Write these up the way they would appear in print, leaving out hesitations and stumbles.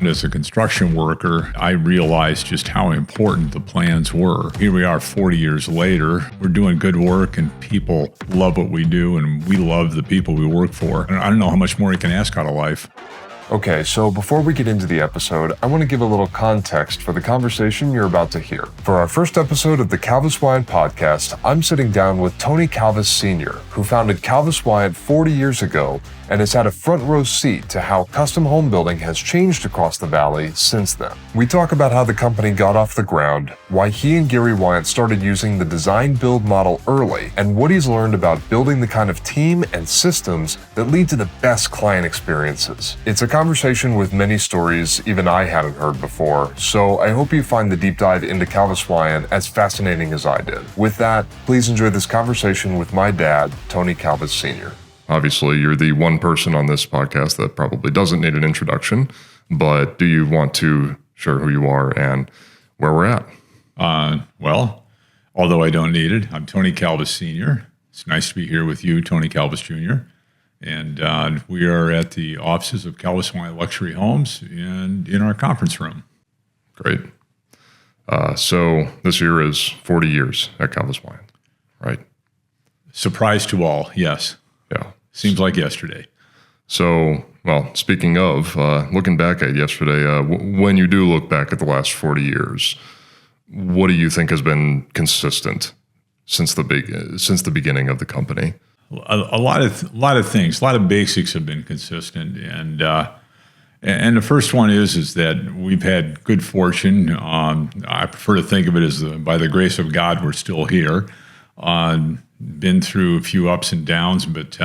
As a construction worker, I realized just how important the plans were. Here we are 40 years later. We're doing good work and people love what we do and we love the people we work for. And I don't know how much more you can ask out of life. Okay, so before we get into the episode, I want to give a little context for the conversation you're about to hear. For our first episode of the Calvis Wyant Podcast, I'm sitting down with Tony Calvis Sr, who founded Calvis Wyant 40 years ago and has had a front row seat to how custom home building has changed across the valley since then. We talk about how the company got off the ground, why he and Gary Wyant started using the Design+Build model early, and what he's learned about building the kind of team and systems that lead to the best client experiences. It's a conversation with many stories even I hadn't heard before, so I hope you find the deep dive into Calvis Wyant as fascinating as I did. With that, please enjoy this conversation with my dad, Tony Calvis Sr. Obviously, you're the one person on this podcast that probably doesn't need an introduction, but do you want to share who you are and where we're at? Well, although I don't need it, I'm Tony Calvis Sr. It's nice to be here with you, Tony Calvis Jr. And we are at the offices of Calvis Wyant Luxury Homes and in our conference room. Great. So this year is 40 years at Calvis Wyant, right? Surprise to all, yes. Yeah. Seems like yesterday. So, well, speaking of looking back at yesterday, when you do look back at the last 40 years, what do you think has been consistent since the beginning of the company? A lot of things, a lot of basics have been consistent, and the first one is that we've had good fortune. I prefer to think of it as by the grace of God, we're still here. Been through a few ups and downs, but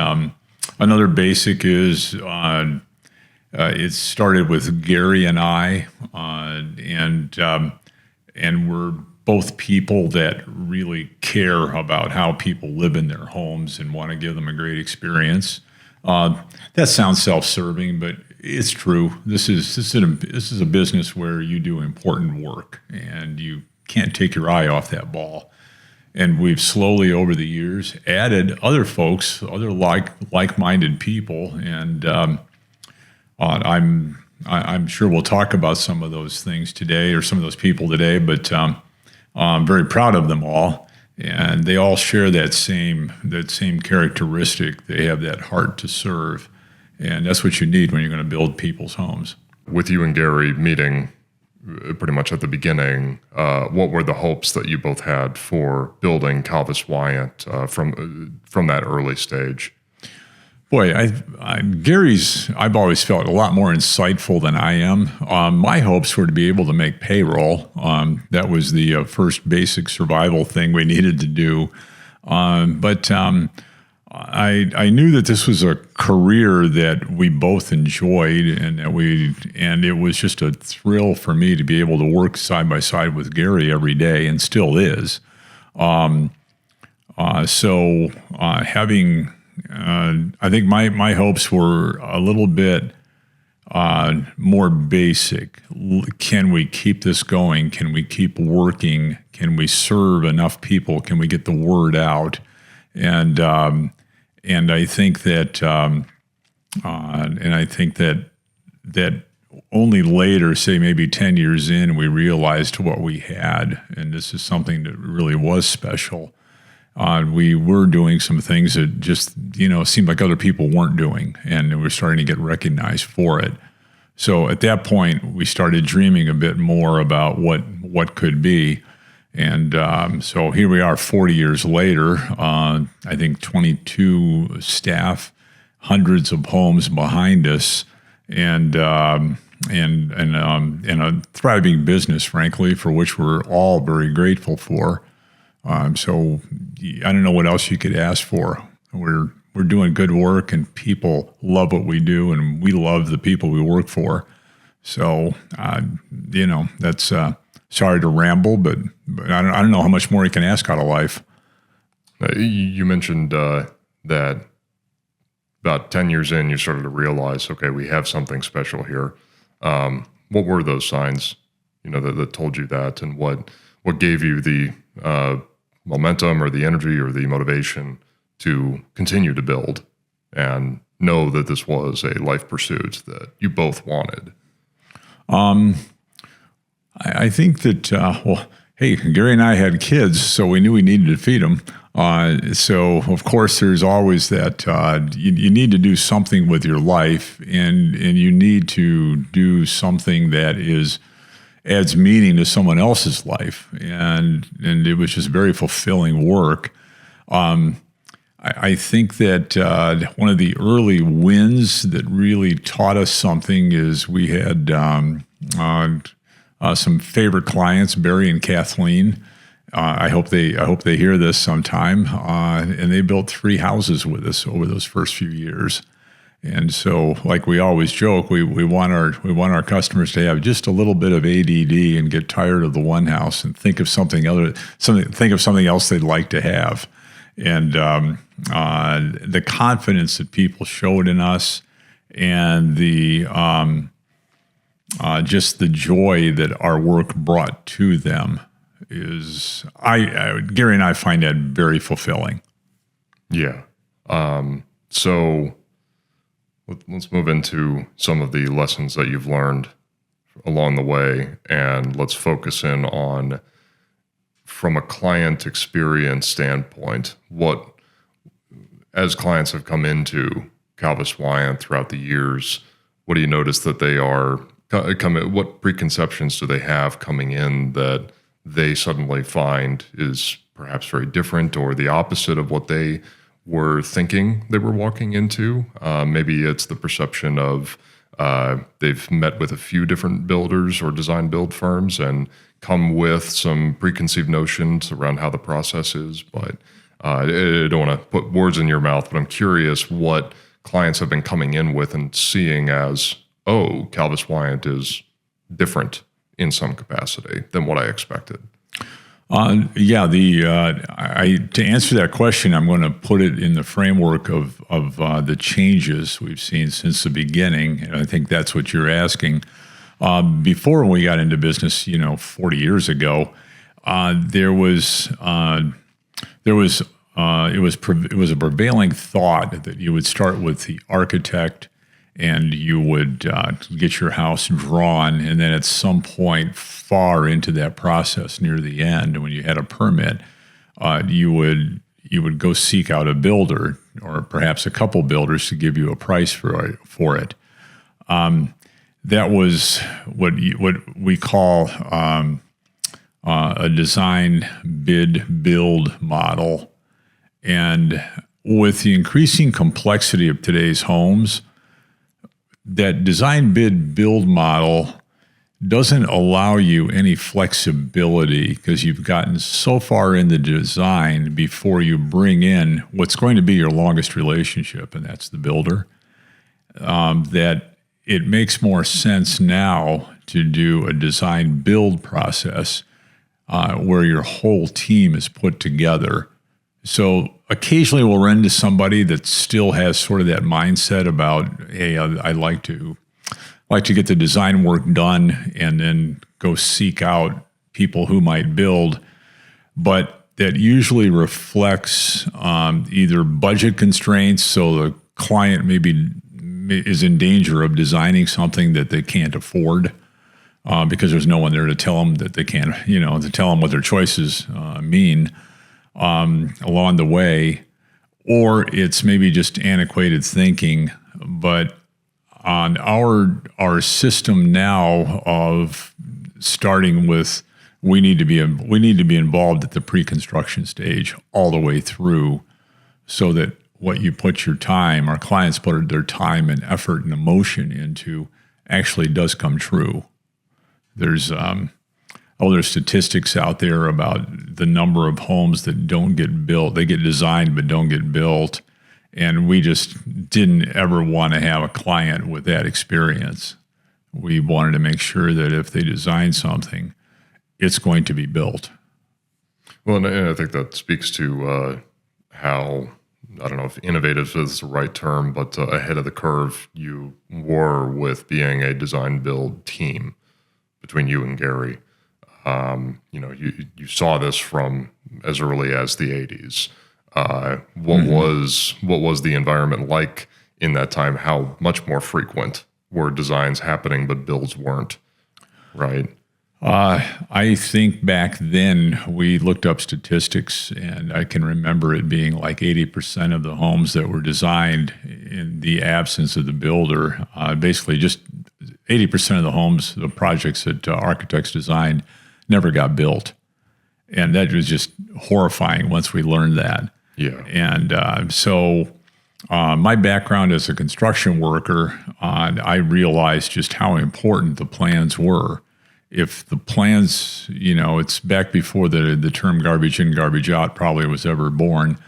another basic is it started with Gary and I, and we're both people that really care about how people live in their homes and want to give them a great experience. That sounds self-serving, but it's true. This is a business where you do important work, and you can't take your eye off that ball. And we've slowly, over the years, added other folks, other like-minded people, and I'm sure we'll talk about some of those things today, or some of those people today. But I'm very proud of them all, and they all share that same characteristic. They have that heart to serve, and that's what you need when you're going to build people's homes. With you and Gary meeting pretty much at the beginning, what were the hopes that you both had for building Calvis Wyant from that early stage? Boy, I've always felt a lot more insightful than I am. My hopes were to be able to make payroll. That was the first basic survival thing we needed to do. But I knew that this was a career that we both enjoyed, and it was just a thrill for me to be able to work side by side with Gary every day, and still is. I think my hopes were a little bit more basic. Can we keep this going? Can we keep working? Can we serve enough people? Can we get the word out? And I think that that only later, say maybe 10 years in, we realized what we had, and this is something that really was special. We were doing some things that just seemed like other people weren't doing, and we were starting to get recognized for it. So at that point, we started dreaming a bit more about what could be. And so here we are 40 years later, I think 22 staff, hundreds of homes behind us, and a thriving business, frankly, for which we're all very grateful for. So I don't know what else you could ask for. We're doing good work, and people love what we do, and we love the people we work for. So, that's... Sorry to ramble, but I don't know how much more you can ask out of life. You mentioned that about 10 years in, you started to realize, okay, we have something special here. What were those signs, that told you that, and what gave you the momentum or the energy or the motivation to continue to build and know that this was a life pursuit that you both wanted? I think that, hey, Gary and I had kids, so we knew we needed to feed them. So, of course, there's always that you need to do something with your life, and you need to do something that adds meaning to someone else's life. And it was just very fulfilling work. I think that one of the early wins that really taught us something is we had some favorite clients, Barry and Kathleen. I hope they hear this sometime. And they built 3 houses with us over those first few years. And so, like we always joke, we want our customers to have just a little bit of ADD and get tired of the one house and think of something else they'd like to have. And the confidence that people showed in us, and the just the joy that our work brought to them is, Gary and I find that very fulfilling. Yeah. So let's move into some of the lessons that you've learned along the way, and let's focus in on, from a client experience standpoint, as clients have come into Calvis Wyant throughout the years, what do you notice that they are what preconceptions do they have coming in that they suddenly find is perhaps very different, or the opposite of what they were thinking they were walking into? Maybe it's the perception of they've met with a few different builders or design build firms and come with some preconceived notions around how the process is. But I don't want to put words in your mouth, but I'm curious what clients have been coming in with and seeing as, oh, Calvis Wyant is different in some capacity than what I expected. To answer that question, I'm going to put it in the framework of the changes we've seen since the beginning, and I think that's what you're asking. Before we got into business, 40 years ago, it was a prevailing thought that you would start with the architect and you would get your house drawn, and then at some point far into that process, near the end, when you had a permit, you would go seek out a builder or perhaps a couple builders to give you a price for it. That was what we call a design-bid-build model. And with the increasing complexity of today's homes, that design-bid-build model doesn't allow you any flexibility, because you've gotten so far in the design before you bring in what's going to be your longest relationship, and that's the builder, that it makes more sense now to do a design-build process where your whole team is put together. So occasionally we'll run into somebody that still has sort of that mindset about, hey, I like to get the design work done and then go seek out people who might build. But that usually reflects either budget constraints, so the client maybe is in danger of designing something that they can't afford because there's no one there to tell them that they can't, to tell them what their choices mean along the way, or it's maybe just antiquated thinking. But on our system now of starting with, we need to be involved at the pre-construction stage all the way through, so that what you put your time, our clients put their time and effort and emotion into, actually does come true. There's statistics out there about the number of homes that don't get built. They get designed but don't get built. And we just didn't ever want to have a client with that experience. We wanted to make sure that if they design something, it's going to be built. Well, and I think that speaks to how, I don't know if innovative is the right term, but ahead of the curve you were with being a design build team between you and Gary. You saw this from as early as the 80s. What was the environment like in that time? How much more frequent were designs happening but builds weren't? Right. I think back then we looked up statistics, and I can remember it being like 80% of the homes that were designed in the absence of the builder, basically just 80% of the homes, the projects that architects designed, never got built. And that was just horrifying once we learned that. Yeah. And so my background as a construction worker, I realized just how important the plans were. If the plans, it's back before the term garbage in, garbage out probably was ever born.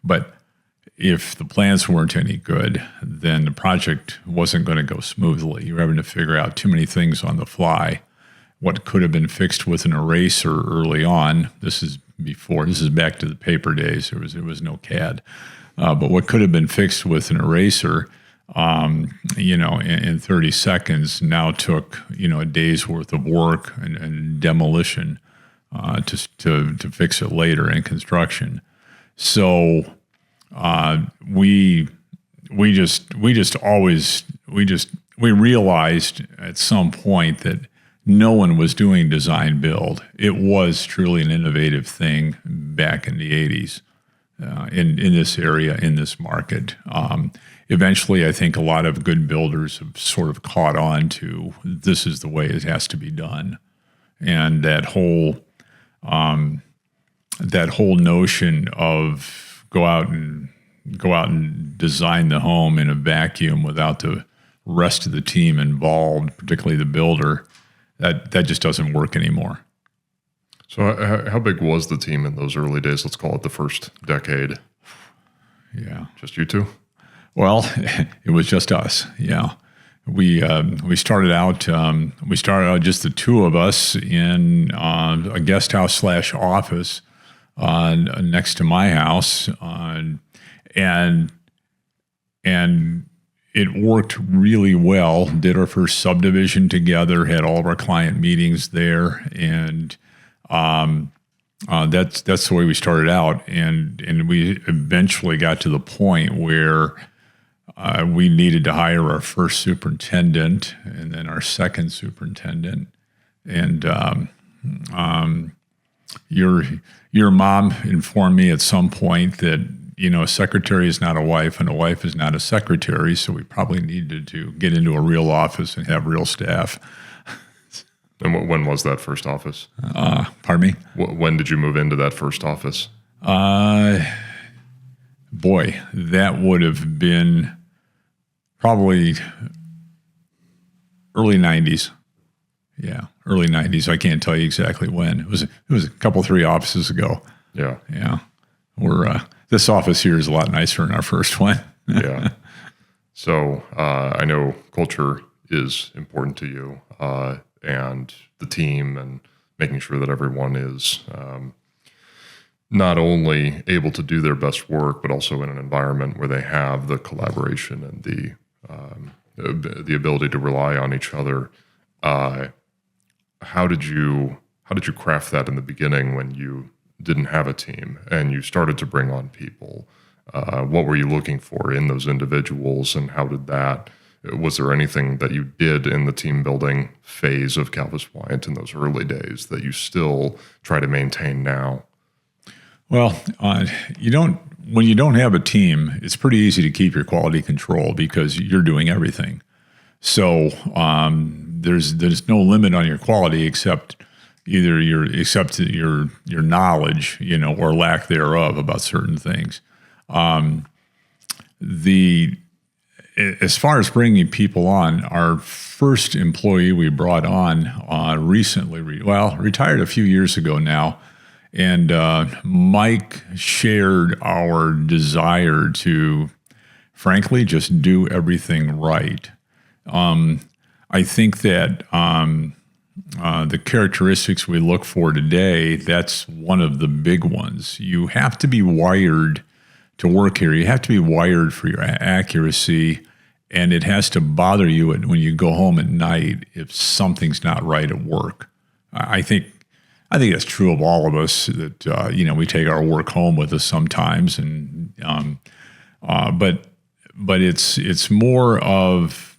But if the plans weren't any good, then the project wasn't going to go smoothly. You were having to figure out too many things on the fly. What could have been fixed with an eraser early on, this is back to the paper days. There was no CAD. But what could have been fixed with an eraser, in 30 seconds now took, a day's worth of work and demolition to fix it later in construction. So we realized at some point that no one was doing design build. It was truly an innovative thing back in the 80s in this area, in this market. Eventually, I think a lot of good builders have sort of caught on to this is the way it has to be done. And that whole notion of go out and design the home in a vacuum without the rest of the team involved, particularly the builder, that just doesn't work anymore. So how big was the team in those early days? Let's call it the first decade. Yeah. Just you two? Well, it was just us. Yeah. We started out just the two of us in a guest house / office next to my house. And it worked really well. Did our first subdivision together, had all of our client meetings there, and that's the way we started out. And we eventually got to the point where we needed to hire our first superintendent and then our second superintendent. And your mom informed me at some point that a secretary is not a wife and a wife is not a secretary, so we probably needed to get into a real office and have real staff. And when was that first office? Pardon me? When did you move into that first office? Boy, that would have been probably early 90s. Yeah, early 90s. I can't tell you exactly when. It was a couple, 3 offices ago. Yeah. Yeah. This office here is a lot nicer than our first one. Yeah. So I know culture is important to you, and the team, and making sure that everyone is not only able to do their best work, but also in an environment where they have the collaboration and the ability to rely on each other. How did you craft that in the beginning when you didn't have a team and you started to bring on people? What were you looking for in those individuals, and how did that? Was there anything that you did in the team building phase of Calvis Wyant in those early days that you still try to maintain now? Well, when you don't have a team, it's pretty easy to keep your quality control because you're doing everything. So there's no limit on your quality except your knowledge, or lack thereof about certain things. As far as bringing people on, our first employee we brought on recently, retired a few years ago now, and Mike shared our desire to, frankly, just do everything right. I think that the characteristics we look for today, that's one of the big ones. You have to be wired to work here. You have to be wired for your accuracy, and it has to bother you when you go home at night if something's not right at work. I think that's true of all of us. That we take our work home with us sometimes, and but it's more of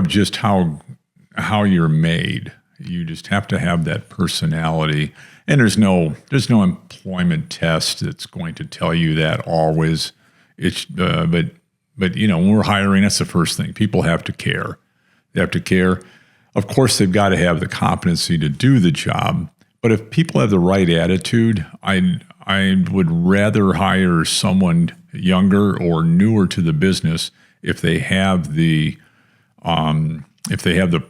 just how you're made. You just have to have that personality. And there's no employment test that's going to tell you that always. It's but when we're hiring, that's the first thing. People have to care. They have to care. Of course, they've got to have the competency to do the job. But if people have the right attitude, I would rather hire someone younger or newer to the business if they have the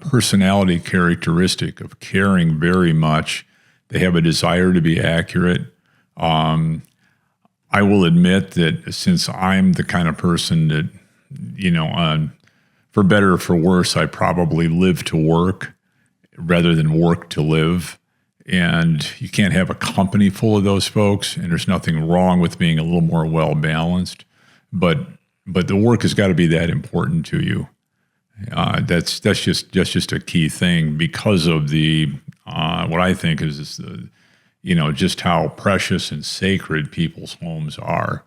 personality characteristic of caring very much. They have a desire to be accurate. I will admit that since I'm the kind of person that, for better or for worse, I probably live to work rather than work to live. And you can't have a company full of those folks, and there's nothing wrong with being a little more well-balanced. But the work has got to be that important to you. That's just a key thing because of the what I think is the just how precious and sacred people's homes are.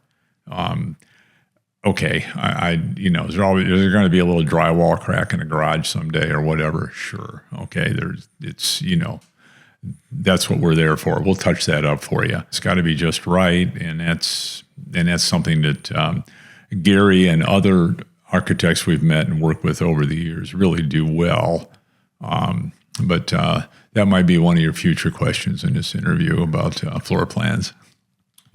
Okay, there's going to be a little drywall crack in a garage someday or whatever. Sure, okay, that's what we're there for. We'll touch that up for you. It's got to be just right, and that's something that Gary and other architects we've met and worked with over the years really do well. But that might be one of your future questions in this interview about floor plans.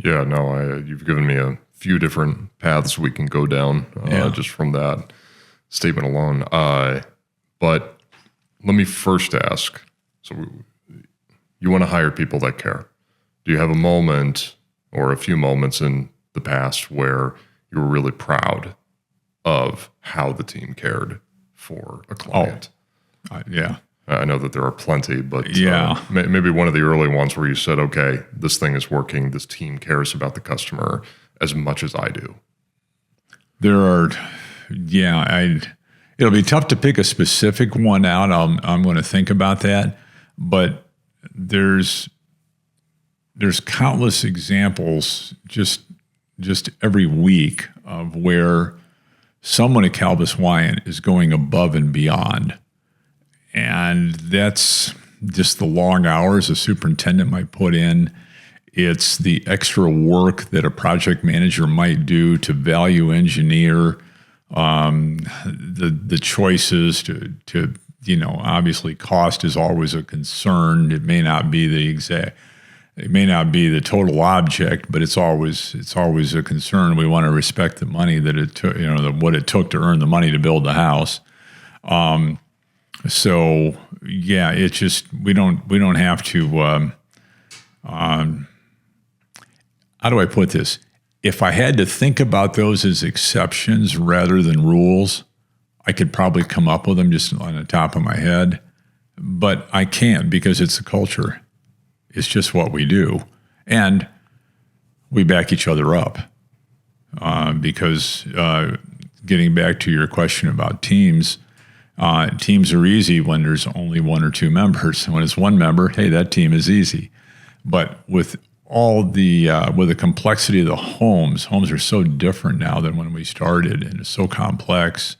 Yeah, no, you've given me a few different paths we can go down just from that statement alone. But let me first ask, so you want to hire people that care. Do you have a moment or a few moments in the past where you were really proud of how the team cared for a client? Yeah. I know that there are plenty, but yeah. Maybe one of the early ones where you said, okay, this thing is working. This team cares about the customer as much as I do. There are, it'll be tough to pick a specific one out. I'm going to think about that, but there's countless examples just every week of where someone at Calvis Wyant is going above and beyond. And that's just the long hours a superintendent might put in. It's the extra work that a project manager might do to value engineer the choices to obviously cost is always a concern. It may not be the total object, but it's always a concern. We want to respect the money that it took, what it took to earn the money to build the house. So yeah, it's just we don't have to. How do I put this? If I had to think about those as exceptions rather than rules, I could probably come up with them just on the top of my head, but I can't because it's the culture. It's just what we do, and we back each other up. Because getting back to your question about teams. Teams are easy when there's only one or two members. When it's one member, hey, that team is easy. But with all with the complexity of the homes are so different now than when we started, and it's so complex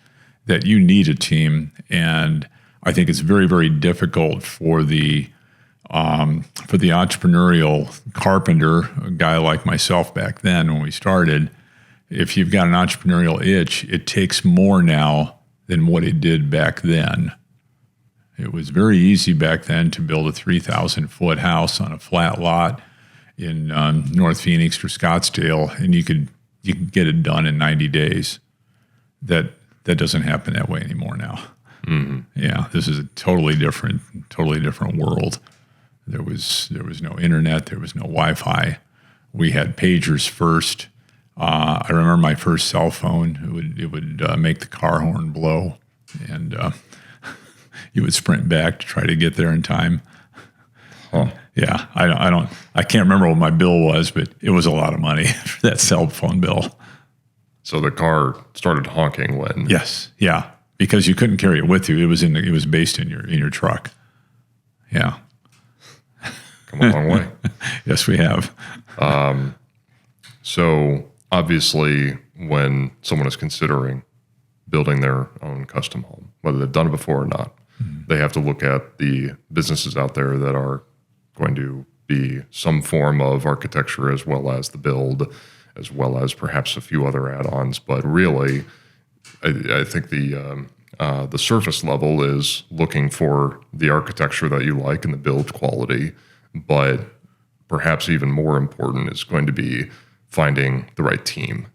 that you need a team. And I think it's very, very difficult for the entrepreneurial carpenter, a guy like myself back then when we started. If you've got an entrepreneurial itch, it takes more now than what it did back then. It was very easy back then to build a 3,000-foot house on a flat lot in North Phoenix or Scottsdale, and you could get it done in 90 days. That doesn't happen that way anymore now. Mm-hmm. Yeah, this is a totally different world. There was no internet, there was no Wi-Fi. We had pagers first. I remember my first cell phone. It would make the car horn blow, and you would sprint back to try to get there in time. Huh. Yeah, I can't remember what my bill was, but it was a lot of money for that cell phone bill. So the car started honking when? Yes, yeah, because you couldn't carry it with you. It was based in your truck. Yeah, come a long way. Yes, we have. So obviously, when someone is considering building their own custom home, whether they've done it before or not, They have to look at the businesses out there that are going to be some form of architecture as well as the build, as well as perhaps a few other add-ons. But really, I think the surface level is looking for the architecture that you like and the build quality. But perhaps even more important is going to be finding the right team,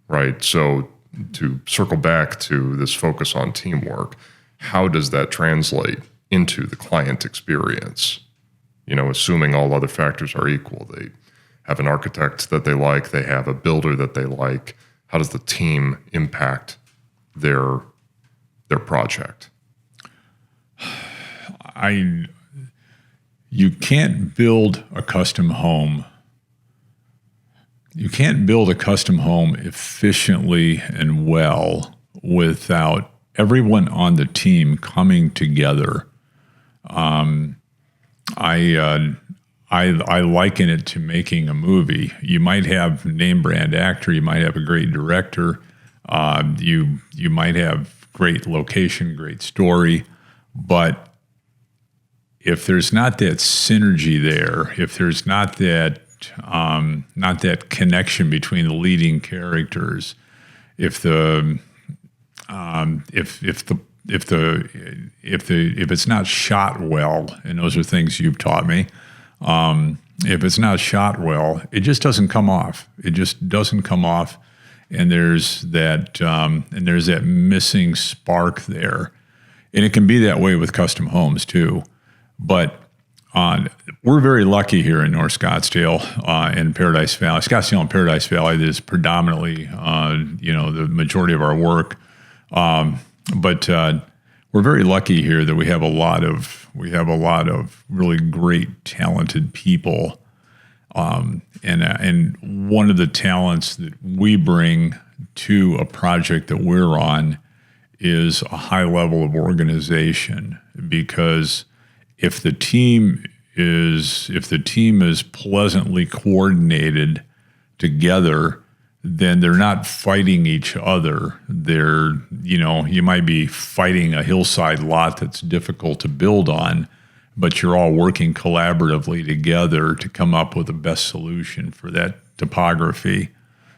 right? So to circle back to this focus on teamwork, how does that translate into the client experience? Assuming all other factors are equal, they have an architect that they like, they have a builder that they like. How does the team impact their project? You can't build a custom home. You can't build a custom home efficiently and well without everyone on the team coming together. I liken it to making a movie. You might have name brand actor, you might have a great director, you might have great location, great story, but if there's not that synergy there, if there's not that connection between the leading characters, if it's not shot well, and those are things you've taught me, if it's not shot well, it just doesn't come off. It just doesn't come off, and there's that missing spark there, and it can be that way with custom homes too. But we're very lucky here in North Scottsdale and Paradise Valley. Scottsdale and Paradise Valley is predominantly, the majority of our work. But we're very lucky here that we have a lot of really great, talented people. And one of the talents that we bring to a project that we're on is a high level of organization, because if the team is pleasantly coordinated together, then they're not fighting each other. You might be fighting a hillside lot that's difficult to build on, but you're all working collaboratively together to come up with the best solution for that topography,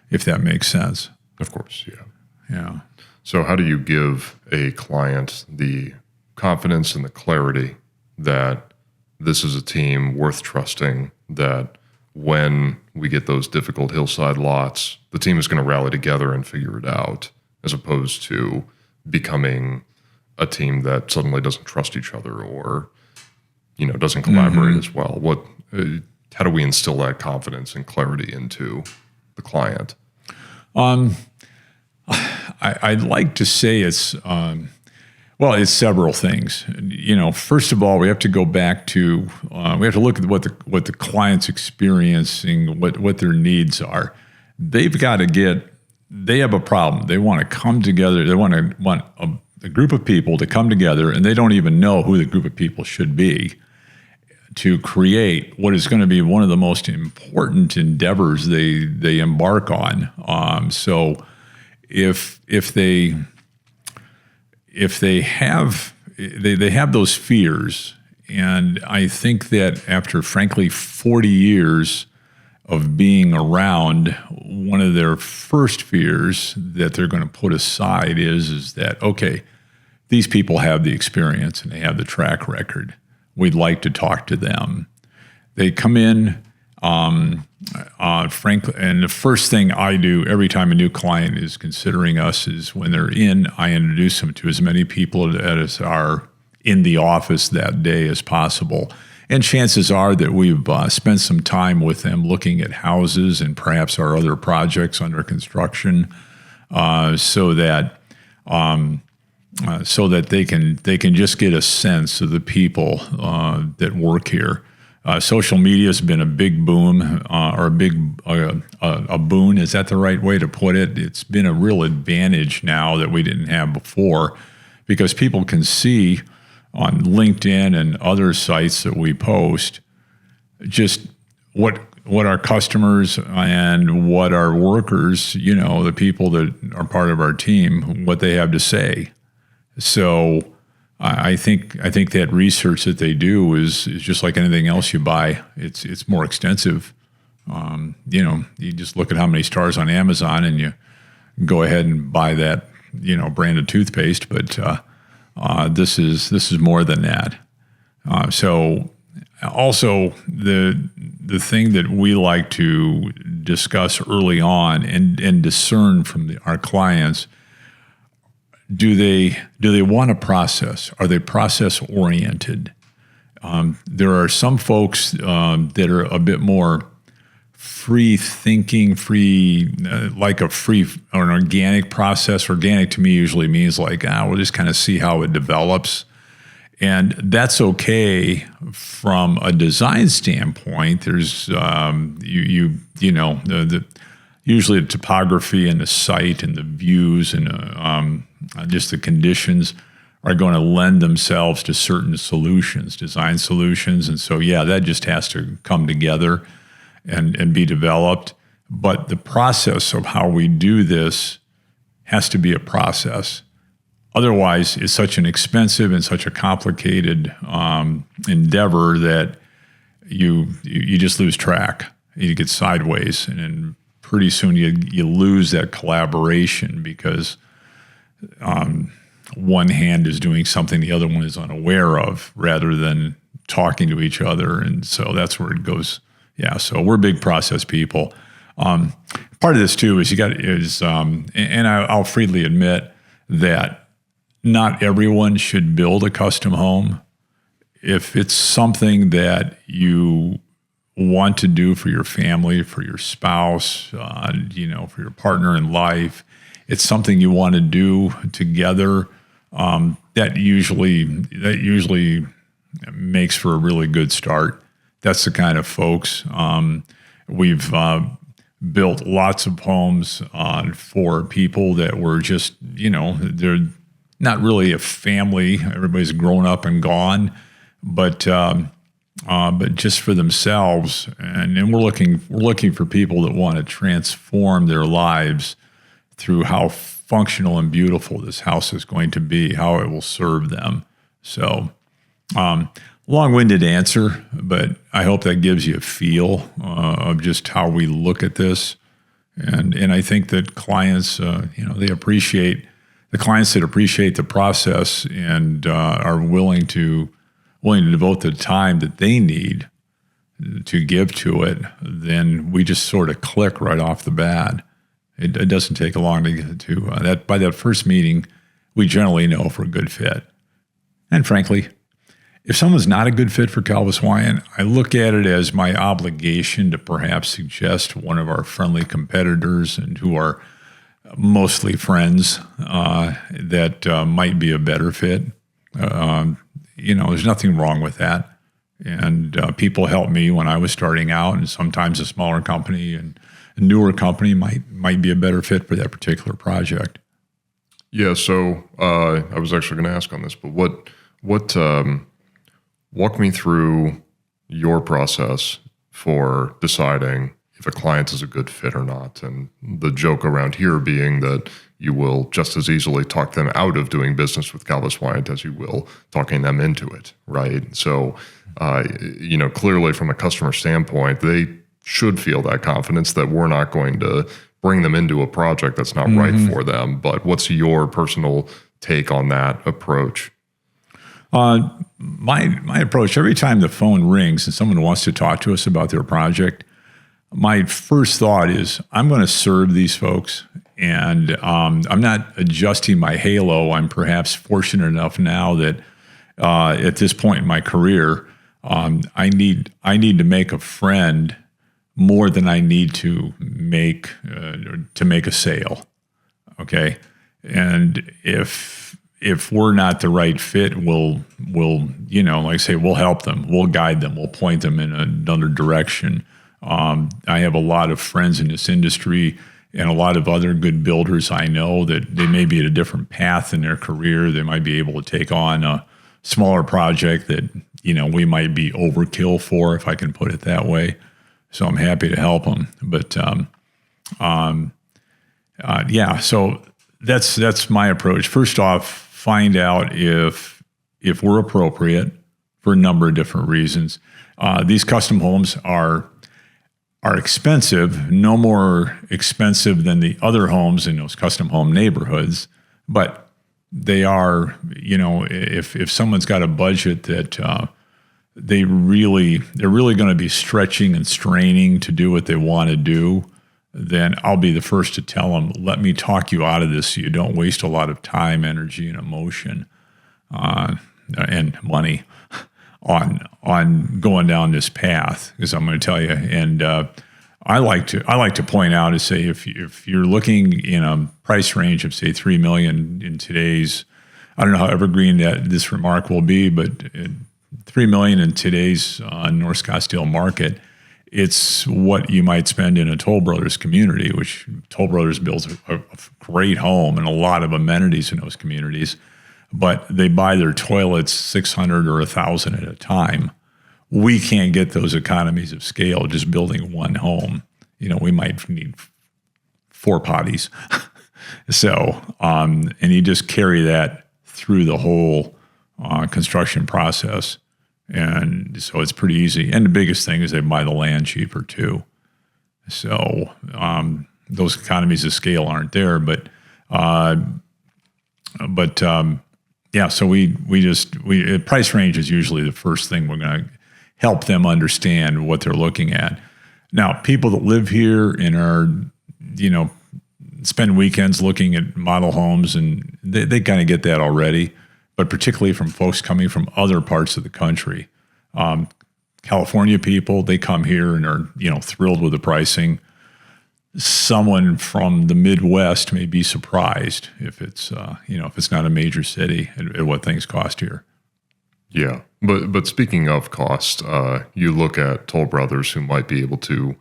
if that makes sense. Of course, yeah. Yeah. So how do you give a client the confidence and the clarity that this is a team worth trusting, that when we get those difficult hillside lots, the team is going to rally together and figure it out, as opposed to becoming a team that suddenly doesn't trust each other or, doesn't collaborate as well? How do we instill that confidence and clarity into the client? I'd like to say it's several things. First of all, we have to go back to we have to look at what the client's experiencing, what their needs are. They have a problem. They want to come together. They want a group of people to come together, and they don't even know who the group of people should be, to create what is going to be one of the most important endeavors they embark on. So if they have those fears, and I think that after, frankly, 40 years of being around, one of their first fears that they're going to put aside is that, okay, these people have the experience and they have the track record. We'd like to talk to them. They come in, frankly, and the first thing I do every time a new client is considering us is when they're in, I introduce them to as many people as are in the office that day as possible. And chances are that we've spent some time with them looking at houses and perhaps our other projects under construction, so that they can just get a sense of the people that work here. Social media has been a big boom, or a boon. Is that the right way to put it? It's been a real advantage now that we didn't have before, because people can see on LinkedIn and other sites that we post just what our customers and what our workers, the people that are part of our team, what they have to say. So I think that research that they do is just like anything else you buy. It's more extensive. You just look at how many stars on Amazon and you go ahead and buy that, brand of toothpaste. But this is more than that. So also the thing that we like to discuss early on and discern from our clients, do they want a process? Are they process oriented? There are some folks that are a bit more free thinking, like an organic process. Organic to me usually means like, we'll just kind of see how it develops. And that's okay from a design standpoint. There's usually the topography and the site and the views and just the conditions are going to lend themselves to certain solutions, design solutions. And so, that just has to come together and be developed. But the process of how we do this has to be a process. Otherwise, it's such an expensive and such a complicated endeavor that you just lose track. You get sideways, and then pretty soon you lose that collaboration because one hand is doing something the other one is unaware of, rather than talking to each other. And so that's where it goes. Yeah, so we're big process people. Part of this too is and I'll freely admit that not everyone should build a custom home. If it's something that you want to do for your family, for your spouse, for your partner in life, it's something you want to do together. That usually makes for a really good start. That's the kind of folks. We've built lots of homes for people that were just, they're not really a family. Everybody's grown up and gone, but just for themselves. And we're looking for people that want to transform their lives through how functional and beautiful this house is going to be, how it will serve them. So, long-winded answer, but I hope that gives you a feel of just how we look at this. And I think that clients, they appreciate the clients that appreciate the process and are willing to devote the time that they need to give to it. Then we just sort of click right off the bat. It doesn't take long to get to that. By that first meeting, we generally know if we're a good fit. And frankly, if someone's not a good fit for Calvis Wyant, I look at it as my obligation to perhaps suggest one of our friendly competitors and who are mostly friends that might be a better fit. There's nothing wrong with that. And people helped me when I was starting out, and sometimes a smaller company and a newer company might be a better fit for that particular project. Yeah, so I was actually going to ask on this, but what walk me through your process for deciding if a client is a good fit or not. And the joke around here being that you will just as easily talk them out of doing business with Calvis Wyant as you will talking them into it, right? So, clearly from a customer standpoint, they should feel that confidence that we're not going to bring them into a project that's not right for them. But what's your personal take on that approach? My approach, every time the phone rings and someone wants to talk to us about their project, my first thought is I'm going to serve these folks, and I'm not adjusting my halo. I'm perhaps fortunate enough now that at this point in my career, I need to make a friend more than I need to make a sale. Okay, and if we're not the right fit, we'll like I say, we'll help them, we'll guide them, we'll point them in another direction. I have a lot of friends in this industry and a lot of other good builders I know that they may be at a different path in their career. They might be able to take on a smaller project that, we might be overkill for, if I can put it that way. So I'm happy to help them. But so that's my approach. First off, find out if if we're appropriate for a number of different reasons. These custom homes are expensive, no more expensive than the other homes in those custom home neighborhoods, but they are, if someone's got a budget that they're really going to be stretching and straining to do what they want to do, then I'll be the first to tell them, let me talk you out of this so you don't waste a lot of time, energy, and emotion and money on going down this path, because I'm going to tell you. And I like to point out and say, if you're looking in a price range of, say, $3 million in today's, I don't know how evergreen that this remark will be, but $3 million in today's North Scottsdale market, it's what you might spend in a Toll Brothers community, which Toll Brothers builds a great home and a lot of amenities in those communities, but they buy their toilets 600 or 1,000 at a time. We can't get those economies of scale just building one home. We might need 4 potties. So, and you just carry that through the whole construction process. And so it's pretty easy. And the biggest thing is they buy the land cheaper too. So those economies of scale aren't there. But yeah, so we price range is usually the first thing we're going to help them understand what they're looking at. Now, people that live here and are, spend weekends looking at model homes, and they kind of get that already. But particularly from folks coming from other parts of the country. California people, they come here and are, thrilled with the pricing. Someone from the Midwest may be surprised if it's, if it's not a major city at what things cost here. Yeah. But speaking of cost, you look at Toll Brothers, who might be able to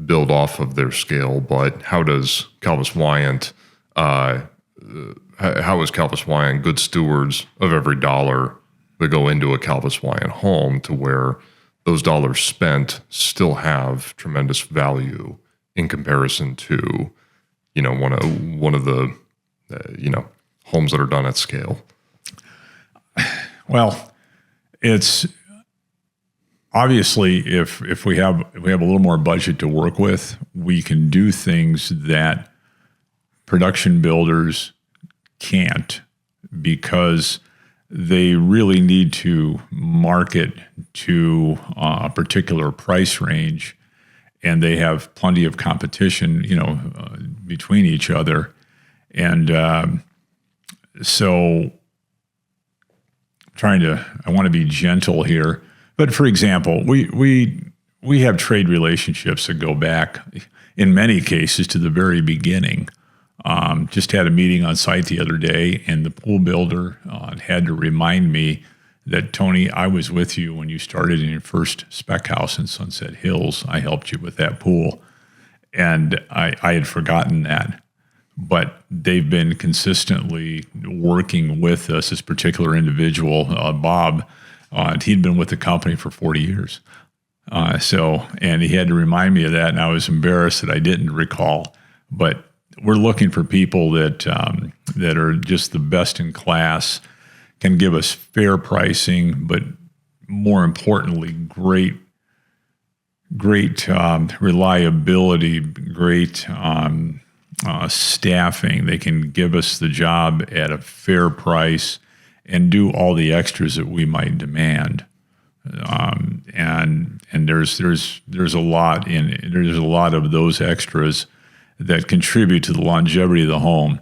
build off of their scale, but how does Calvis Wyant, how is Calvis Wyant good stewards of every dollar that go into a Calvis Wyant home, to where those dollars spent still have tremendous value in comparison to, one of the, homes that are done at scale? Well, it's obviously if we have a little more budget to work with, we can do things that production builders can't, because they really need to market to a particular price range, and they have plenty of competition, between each other. And so I want to be gentle here, but for example, we have trade relationships that go back in many cases to the very beginning. Just had a meeting on site the other day, and the pool builder had to remind me that, Tony, I was with you when you started in your first spec house in Sunset Hills. I helped you with that pool. And I had forgotten that. But they've been consistently working with us, this particular individual, Bob. He'd been with the company for 40 years. And he had to remind me of that, and I was embarrassed that I didn't recall. But we're looking for people that are just the best in class, can give us fair pricing, but more importantly, great reliability, great staffing. They can give us the job at a fair price and do all the extras that we might demand. And there's a lot of those extras that contribute to the longevity of the home.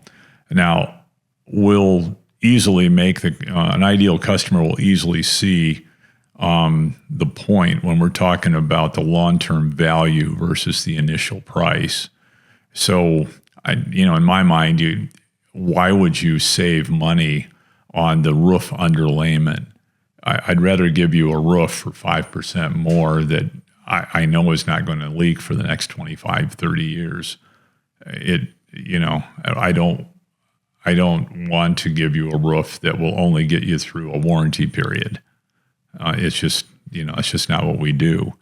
Now, we'll easily make an ideal customer will easily see the point when we're talking about the long-term value versus the initial price. So, in my mind, why would you save money on the roof underlayment? I'd rather give you a roof for 5% more that I know is not going to leak for the next 25, 30 years. I don't want to give you a roof that will only get you through a warranty period. It's just not what we do.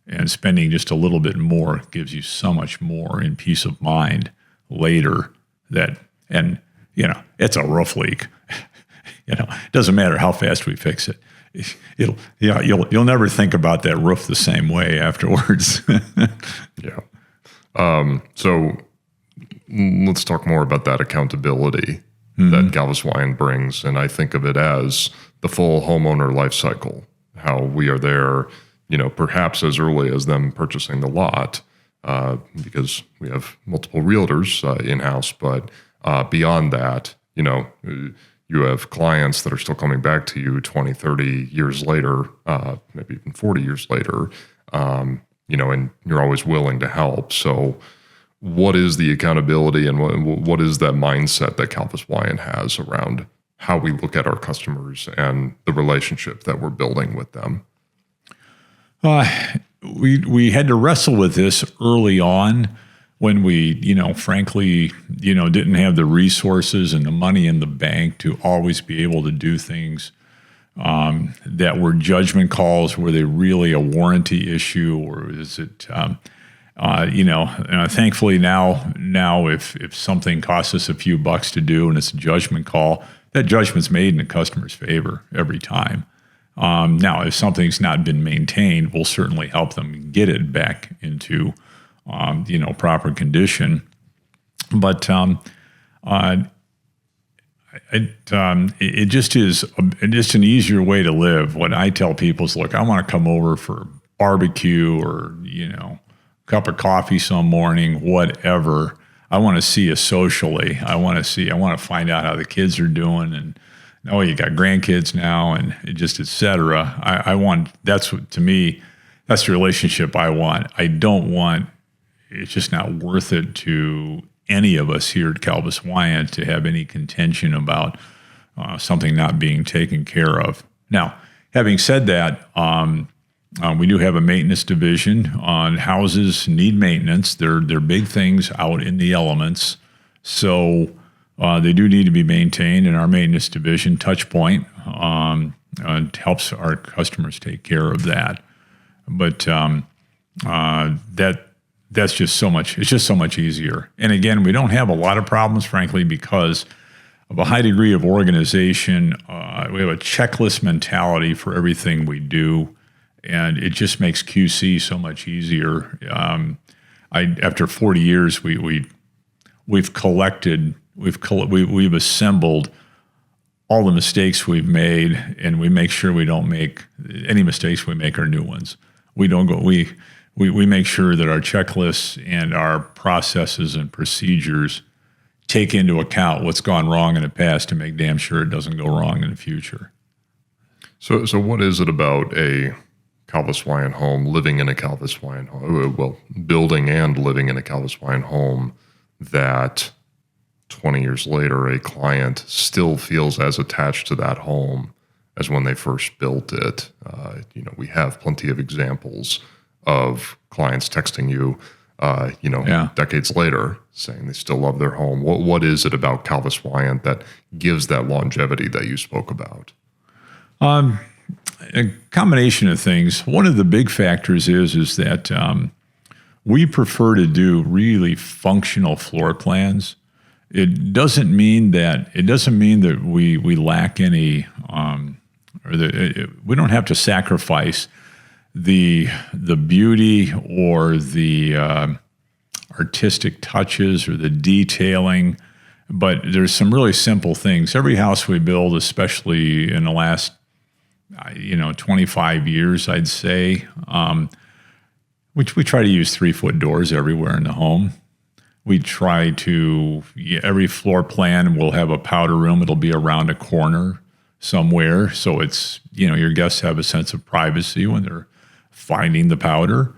And spending just a little bit more gives you so much more in peace of mind later it's a roof leak. it doesn't matter how fast we fix it. You'll never think about that roof the same way afterwards. Yeah. So let's talk more about that accountability that Calvis Wyant brings. And I think of it as the full homeowner life cycle, how we are there, perhaps as early as them purchasing the lot, because we have multiple realtors in-house. But beyond that, you have clients that are still coming back to you 20, 30 years later, maybe even 40 years later, and you're always willing to help. So what is the accountability and what is that mindset that Calvis Wyant has around how we look at our customers and the relationship that we're building with them? We had to wrestle with this early on when we, frankly, didn't have the resources and the money in the bank to always be able to do things that were judgment calls. Were they really a warranty issue, or is it, thankfully now if something costs us a few bucks to do and it's a judgment call, that judgment's made in the customer's favor every time. Now, if something's not been maintained, we'll certainly help them get it back into, proper condition. But it just is just an easier way to live. What I tell people is, look, I want to come over for barbecue or, cup of coffee some morning, whatever. I want to see you socially. I want to find out how the kids are doing, and you got grandkids now, and just et cetera. To me, that's the relationship I want. I don't want, it's just not worth it to any of us here at Calvis Wyant to have any contention about something not being taken care of. Now, having said that, we do have a maintenance division. Houses need maintenance. They're big things out in the elements. So they do need to be maintained, and our maintenance division, Touchpoint, helps our customers take care of that. But that's just so much. It's just so much easier. And again, we don't have a lot of problems, frankly, because of a high degree of organization. We have a checklist mentality for everything we do, and it just makes QC so much easier. After 40 years, we've collected. We've assembled all the mistakes we've made, and we make sure we don't make any mistakes we make are new ones. We don't go. We make sure that our checklists and our processes and procedures take into account what's gone wrong in the past to make damn sure it doesn't go wrong in the future. So what is it about a Calvis Wyant home, living in a Calvis Wyant home, well, building and living in a Calvis Wyant home, that 20 years later, a client still feels as attached to that home as when they first built it? We have plenty of examples of clients texting you, decades later, saying they still love their home. What is it about Calvis Wyant that gives that longevity that you spoke about? A combination of things. One of the big factors is that we prefer to do really functional floor plans. It doesn't mean that we lack any, we don't have to sacrifice the beauty or the artistic touches or the detailing, but there's some really simple things. Every house we build, especially in the last 25 years, I'd say, which we try to use 3-foot doors everywhere in the home. We try to, every floor plan will have a powder room. It'll be around a corner somewhere. So it's, your guests have a sense of privacy when they're finding the powder.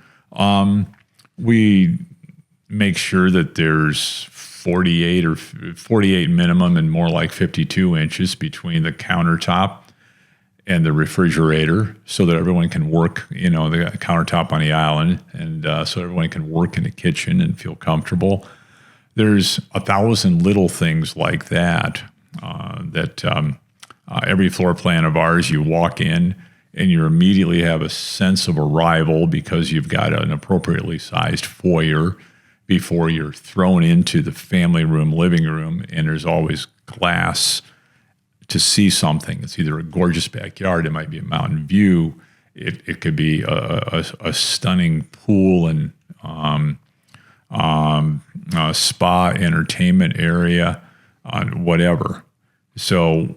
We make sure that there's 48 minimum and more like 52 inches between the countertop and the refrigerator, so that everyone can work, the countertop on the island, and so everyone can work in the kitchen and feel comfortable. There's 1,000 little things like that, every floor plan of ours, you walk in and you immediately have a sense of arrival because you've got an appropriately sized foyer before you're thrown into the family room, living room, and there's always glass to see something. It's either a gorgeous backyard, it might be a mountain view, it could be a stunning pool and spa entertainment area, whatever. So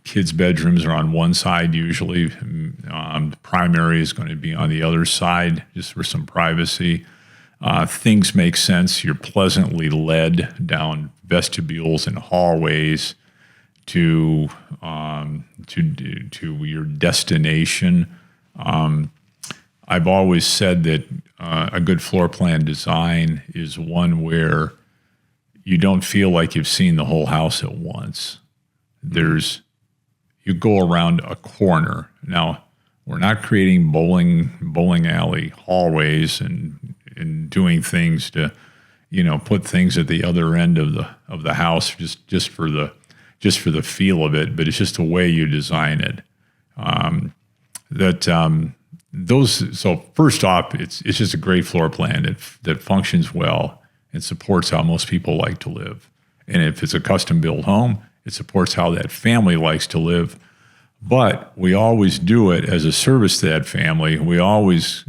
kids' bedrooms are on one side usually. The primary is going to be on the other side just for some privacy. Things make sense. You're pleasantly led down vestibules and hallways to your destination. I've always said that a good floor plan design is one where you don't feel like you've seen the whole house at once. You go around a corner. Now, we're not creating bowling alley hallways and doing things to, put things at the other end of the house just for the feel of it. But it's just the way you design it. So first off, it's just a great floor plan that functions well and supports how most people like to live. And if it's a custom built home, it supports how that family likes to live. But we always do it as a service to that family. We always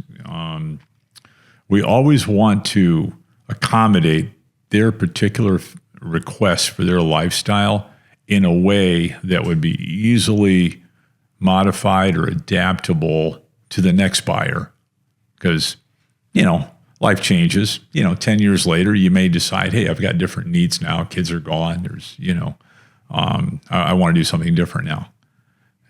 want to accommodate their particular requests for their lifestyle in a way that would be easily modified or adaptable to the next buyer. Because, life changes. 10 years later, you may decide, hey, I've got different needs now. Kids are gone. There's, I want to do something different now.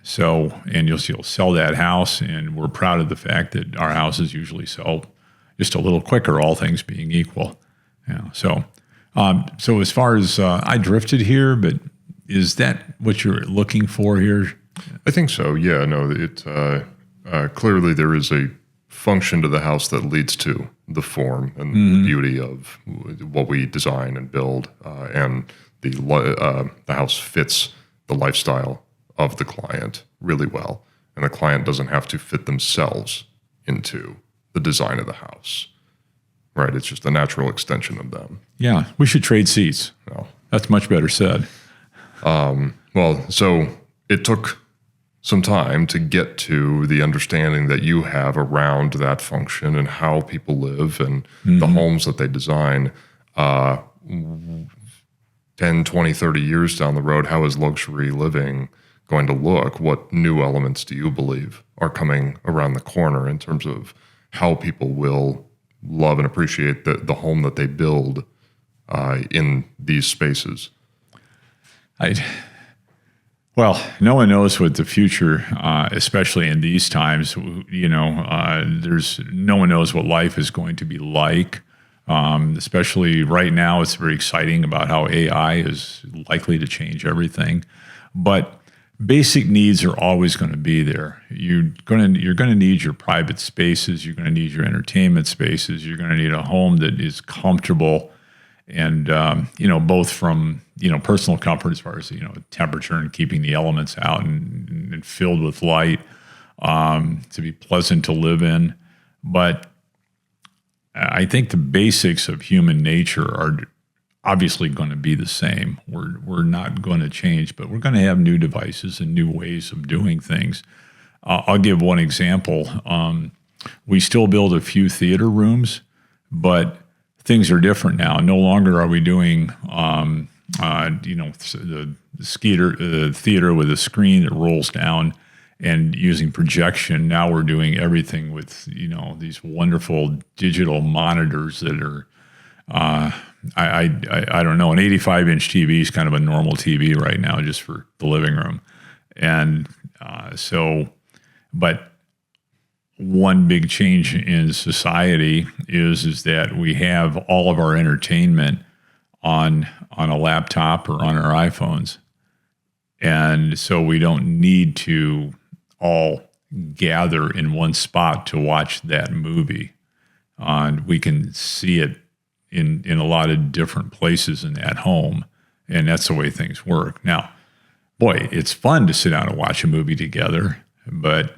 So, and you'll sell that house, and we're proud of the fact that our houses usually sell just a little quicker, all things being equal. So as far as I drifted here, but is that what you're looking for here? I think so. Yeah. No. Clearly there is a function to the house that leads to the form and the beauty of what we design and build, and the house fits the lifestyle of the client really well, and the client doesn't have to fit themselves into the design of the house. Right? It's just a natural extension of them. Yeah, we should trade seats. No. That's much better said. So it took some time to get to the understanding that you have around that function and how people live and the homes that they design. 10, 20, 30 years down the road, how is luxury living going to look? What new elements do you believe are coming around the corner in terms of how people will love and appreciate the home that they build in these spaces? Well, no one knows what the future, especially in these times, there's no one knows what life is going to be like. Especially right now, it's very exciting about how AI is likely to change everything. But basic needs are always going to be there. You're going to need your private spaces. You're going to need your entertainment spaces. You're going to need a home that is comfortable, and both from personal comfort as far as temperature and keeping the elements out and filled with light, to be pleasant to live in. But I think the basics of human nature are obviously going to be the same. We're not going to change, but we're going to have new devices and new ways of doing things. I'll give one example. We still build a few theater rooms, but things are different now. No longer are we doing the theater with a screen that rolls down and using projection. Now we're doing everything with these wonderful digital monitors that are I don't know, an 85-inch TV is kind of a normal TV right now just for the living room. And but one big change in society is that we have all of our entertainment on a laptop or on our iPhones. And so we don't need to all gather in one spot to watch that movie. And we can see it in a lot of different places in that home. And that's the way things work. Now, boy, it's fun to sit down and watch a movie together, but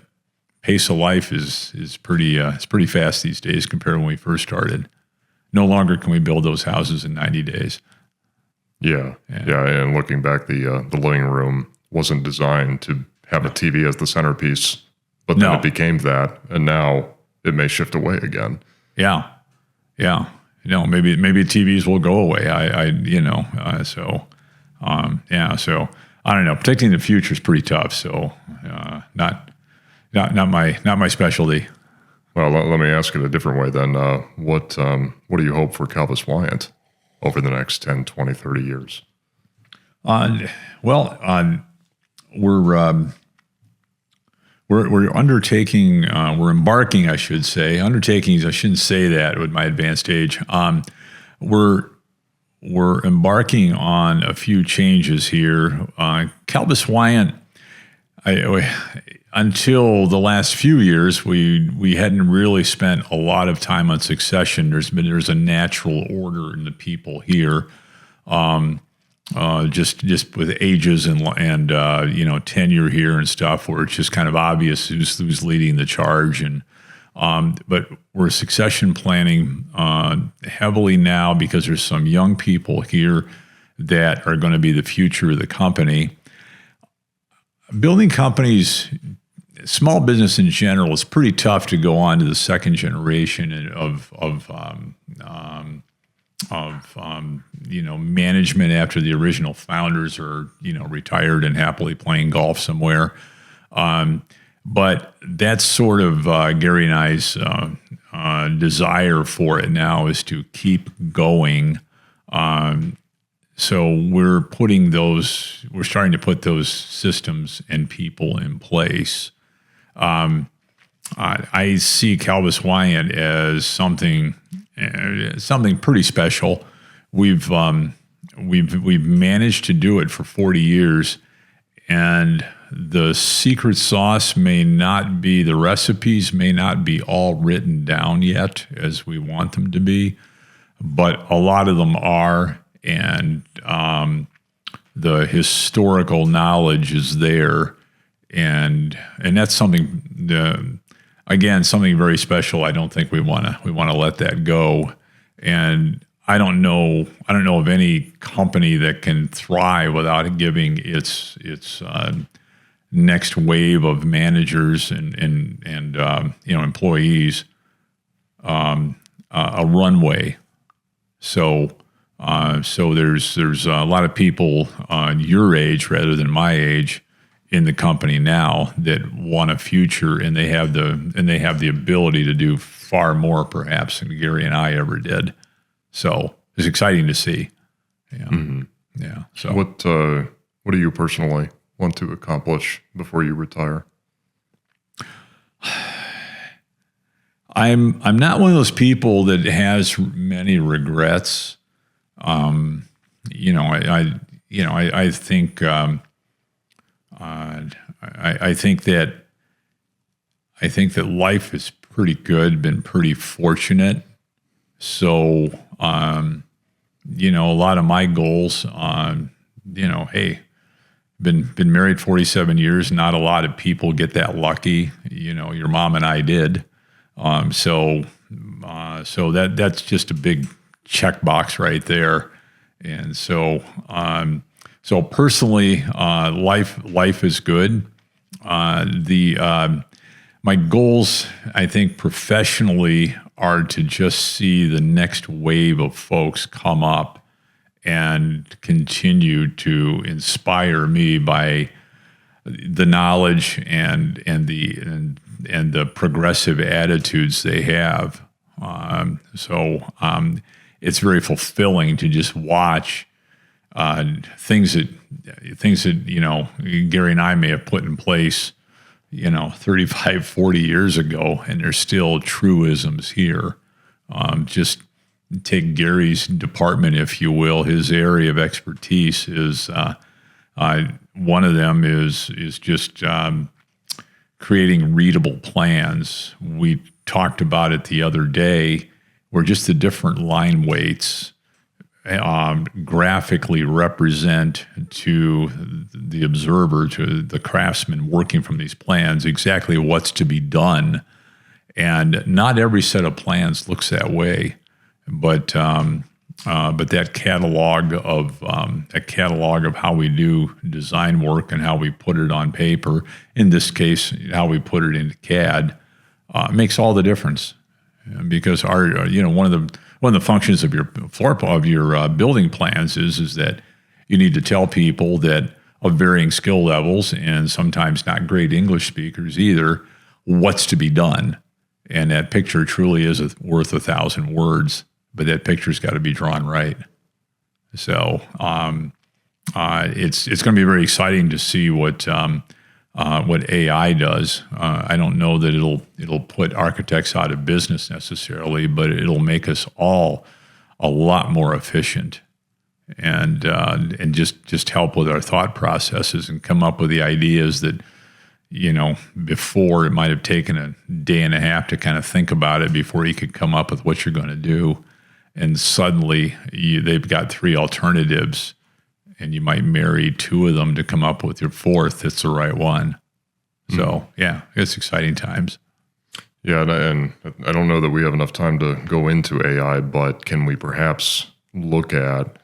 pace of life is pretty fast these days compared to when we first started. No longer can we build those houses in 90 days. Yeah. And looking back, the living room wasn't designed to have a TV as the centerpiece, but then it became that, and now it may shift away again. Yeah. Maybe TVs will go away. So I don't know. Protecting the future is pretty tough. So not my specialty. Well, let me ask it a different way then. What do you hope for Calvis Wyant over the next 10, 20, 30 years? We're undertaking, we're embarking, I should say. Undertakings, I shouldn't say that with my advanced age. We're embarking on a few changes here. Calvis Wyant, until the last few years, we hadn't really spent a lot of time on succession. There's a natural order in the people here. Just with ages and tenure here and stuff, where it's just kind of obvious who's leading the charge, but we're succession planning heavily now because there's some young people here that are going to be the future of the company. Building companies, small business in general, it's pretty tough to go on to the second generation of management after the original founders are retired and happily playing golf somewhere. But that's sort of Gary and I's desire for it now is to keep going. So we're starting to put those systems and people in place. I see Calvis Wyant as something pretty special. We've managed to do it for 40 years, and the secret sauce the recipes may not be all written down yet as we want them to be, but a lot of them are, and the historical knowledge is there, and that's something. Again, something very special. I don't think we want to let that go. And I don't know of any company that can thrive without giving its next wave of managers and employees a runway. So there's a lot of people your age rather than my age in the company now that want a future, and they have the ability to do far more perhaps than Gary and I ever did. So it's exciting to see. Yeah. Mm-hmm. Yeah. So what do you personally want to accomplish before you retire? I'm not one of those people that has many regrets. I think I think that life is pretty good, been pretty fortunate. So, a lot of my goals, been married 47 years. Not a lot of people get that lucky. Your mom and I did. So that's just a big checkbox right there. And so personally, life is good. My goals, I think, professionally, are to just see the next wave of folks come up and continue to inspire me by the knowledge and the progressive attitudes they have. It's very fulfilling to just watch things that Gary and I may have put in place 35, 40 years ago, and there's still truisms here. Just take Gary's department, if you will. His area of expertise is one of them is just creating readable plans. We talked about it the other day, where just the different line weights graphically represent to the observer, to the craftsman working from these plans, exactly what's to be done. And not every set of plans looks that way, but But that catalog of how we do design work and how we put it on paper, in this case, how we put it into CAD, makes all the difference. Because one of the functions of your building plans is that you need to tell people that of varying skill levels and sometimes not great English speakers either, what's to be done. And that picture truly is worth 1,000 words, but that picture's got to be drawn right. So it's going to be very exciting to see what AI does. I don't know that it'll put architects out of business necessarily, but it'll make us all a lot more efficient and just help with our thought processes and come up with the ideas that, before it might have taken a day and a half to kind of think about it before you could come up with what you're going to do. And suddenly they've got 3 alternatives, and you might marry 2 of them to come up with your 4th that's the right one. So, yeah, it's exciting times. Yeah, and I don't know that we have enough time to go into AI, but can we perhaps look at,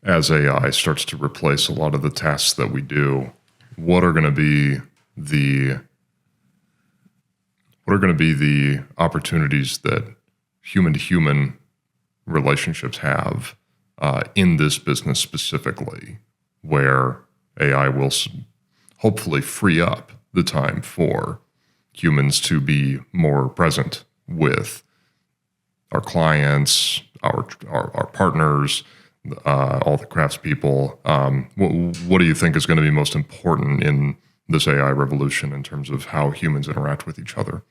as AI starts to replace a lot of the tasks that we do, what are going to be the opportunities that human-to-human relationships have in this business specifically, where AI will hopefully free up the time for humans to be more present with our clients, our partners, all the craftspeople. What do you think is going to be most important in this AI revolution in terms of how humans interact with each other?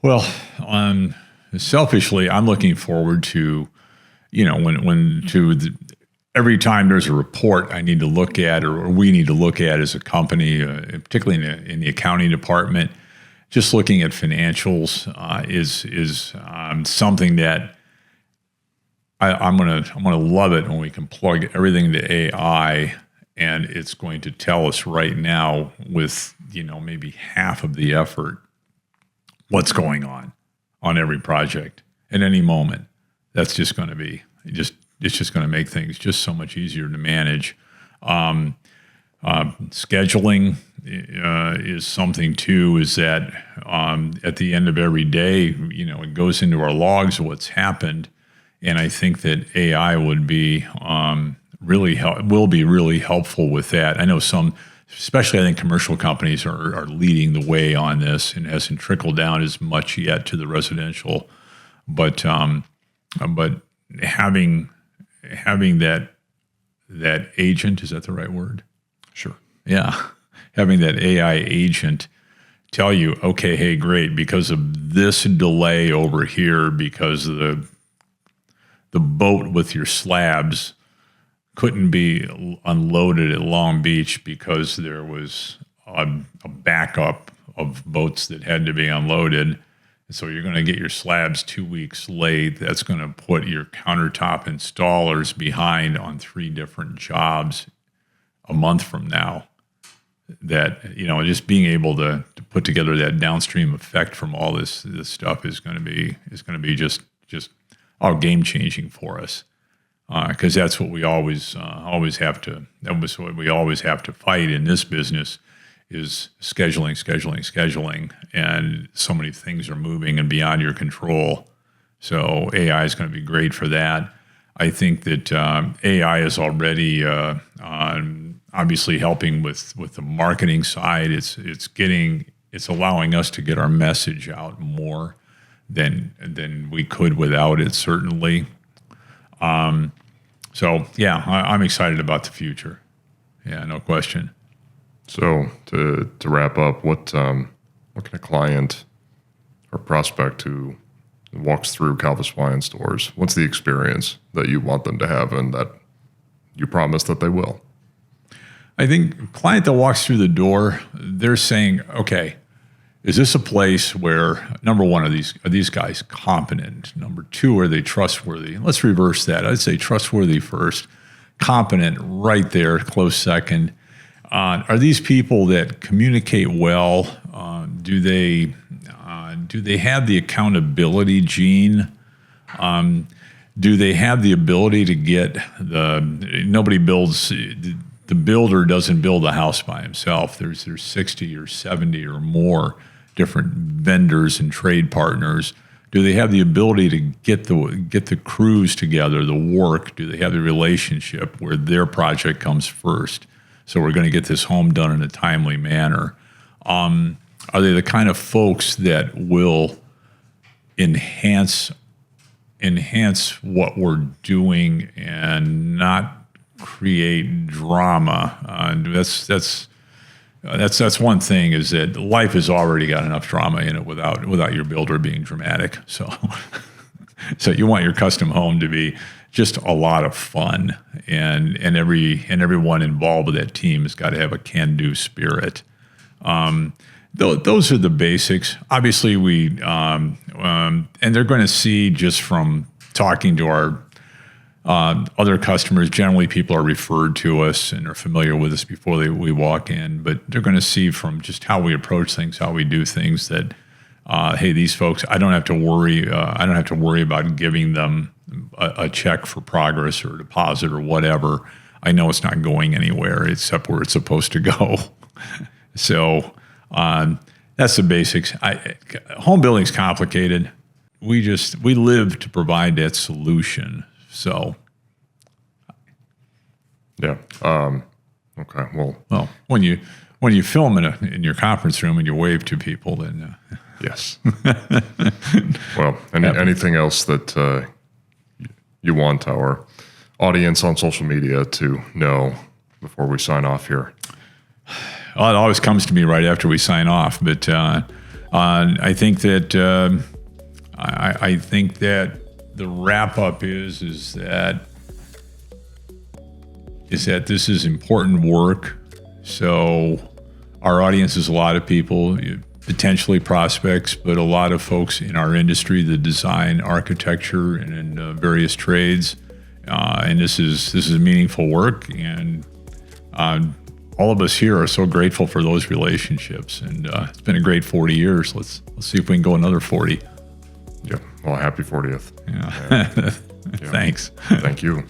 Well, selfishly, I'm looking forward to, every time there's a report I need to look at, or we need to look at as a company, particularly in the accounting department, just looking at financials is something that I'm gonna love it when we can plug everything to AI, and it's going to tell us right now with maybe half of the effort what's going on every project at any moment. That's just going to be it's just going to make things just so much easier to manage. Scheduling is something too, is that at the end of every day, it goes into our logs of what's happened. And I think that AI would be will be really helpful with that. I know some, especially I think commercial companies are leading the way on this, and hasn't trickled down as much yet to the residential. But having that agent, is that the right word? Sure. Yeah. Having that AI agent tell you, okay, hey, great, because of this delay over here, because of the boat with your slabs couldn't be unloaded at Long Beach because there was a backup of boats that had to be unloaded. So you're going to get your slabs 2 weeks late. That's going to put your countertop installers behind on 3 different jobs a month from now. That, just being able to put together that downstream effect from all this stuff is going to be just game changing for us. Because that's what we always have to. That was what we always have to fight in this business, is scheduling, and so many things are moving and beyond your control. So AI is going to be great for that. I think that AI is already obviously helping with the marketing side. It's allowing us to get our message out more than we could without it, certainly. So yeah, I'm excited about the future. Yeah, no question. So to wrap up, what can a client or prospect who walks through Calvis Wyant stores, what's the experience that you want them to have and that you promise that they will? I think a client that walks through the door, they're saying, okay, is this a place where, number one, are these guys competent? Number 2, are they trustworthy? Let's reverse that. I'd say trustworthy first, competent right there, close second. Are these people that communicate well? Do they have the accountability gene? do they have the ability to get nobody builds, the builder doesn't build a house by himself. There's 60 or 70 or more different vendors and trade partners. Do they have the ability to get the crews together, the work? Do they have the relationship where their project comes first? So we're going to get this home done in a timely manner. Are they the kind of folks that will enhance what we're doing and not create drama? That's one thing, is that life has already got enough drama in it without your builder being dramatic. So you want your custom home to be just a lot of fun, and everyone involved with that team has got to have a can-do spirit. Those are the basics. Obviously, and they're going to see just from talking to our other customers. Generally, people are referred to us and are familiar with us before we walk in, but they're going to see from just how we approach things, how we do things, that hey, these folks, I don't have to worry. I don't have to worry about giving them a check for progress or deposit or whatever. I know it's not going anywhere except where it's supposed to go. So that's the basics. Home building's complicated. We live to provide that solution. So, yeah. Okay. Well, when you film in your conference room and you wave to people, then yes. Well, anything else that you want our audience on social media to know before we sign off here? Well, it always comes to me right after we sign off, but I think that I think that the wrap up is that this is important work. So our audience is a lot of people, potentially prospects, but a lot of folks in our industry, the design, architecture, and in various trades. And this is meaningful work, and all of us here are so grateful for those relationships. And it's been a great 40 years. Let's see if we can go another 40. Yeah. Well, happy 40th. Yeah. Yeah. Thanks. Thank you.